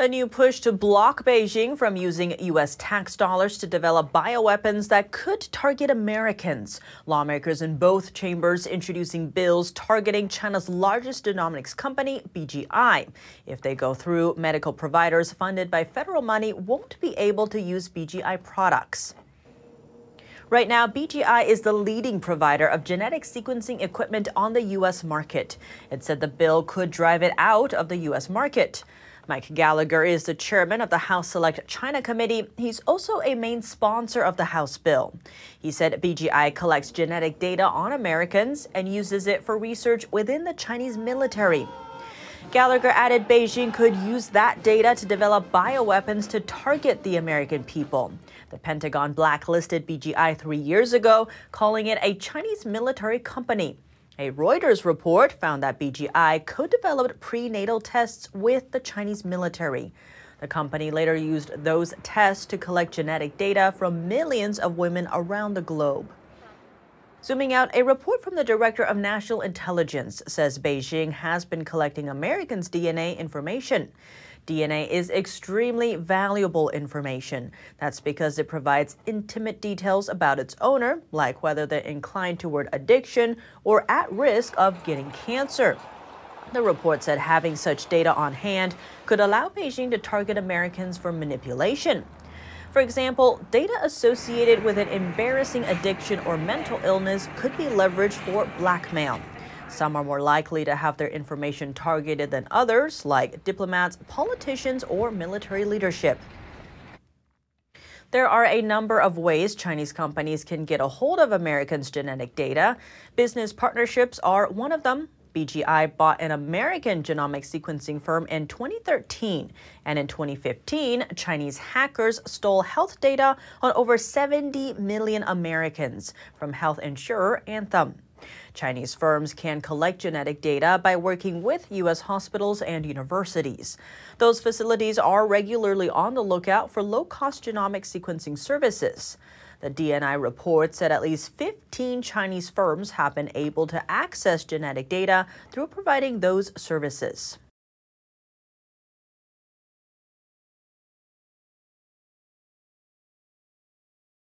A new push to block Beijing from using U.S. tax dollars to develop bioweapons that could target Americans. Lawmakers in both chambers introducing bills targeting China's largest genomics company, Bgi. If they go through, medical providers funded by federal money won't be able to use Bgi products. Right now, Bgi is the leading provider of genetic sequencing equipment on the U.S. market. It said the bill could drive it out of the U.S. market. Mike Gallagher is the chairman of the House Select China Committee. He's also a main sponsor of the House bill. He said Bgi collects genetic data on Americans and uses it for research within the Chinese military. Gallagher added Beijing could use that data to develop bioweapons to target the American people. The Pentagon blacklisted Bgi 3 years ago, calling it a Chinese military company. A Reuters report found that Bgi co-developed prenatal tests with the Chinese military. The company later used those tests to collect genetic data from millions of women around the globe. Zooming out, a report from the Director of National Intelligence says Beijing has been collecting Americans' DNA information. DNA is extremely valuable information. That's because it provides intimate details about its owner, like whether they're inclined toward addiction or at risk of getting cancer. The report said having such data on hand could allow Beijing to target Americans for manipulation. For example, data associated with an embarrassing addiction or mental illness could be leveraged for blackmail. Some are more likely to have their information targeted than others, like diplomats, politicians, or military leadership. There are a number of ways Chinese companies can get a hold of Americans' genetic data. Business partnerships are one of them. Bgi bought an American genomic sequencing firm in 2013, and in 2015, Chinese hackers stole health data on over 70 million Americans from health insurer Anthem. Chinese firms can collect genetic data by working with U.S. hospitals and universities. Those facilities are regularly on the lookout for low-cost genomic sequencing services. The DNI report said at least 15 Chinese firms have been able to access genetic data through providing those services.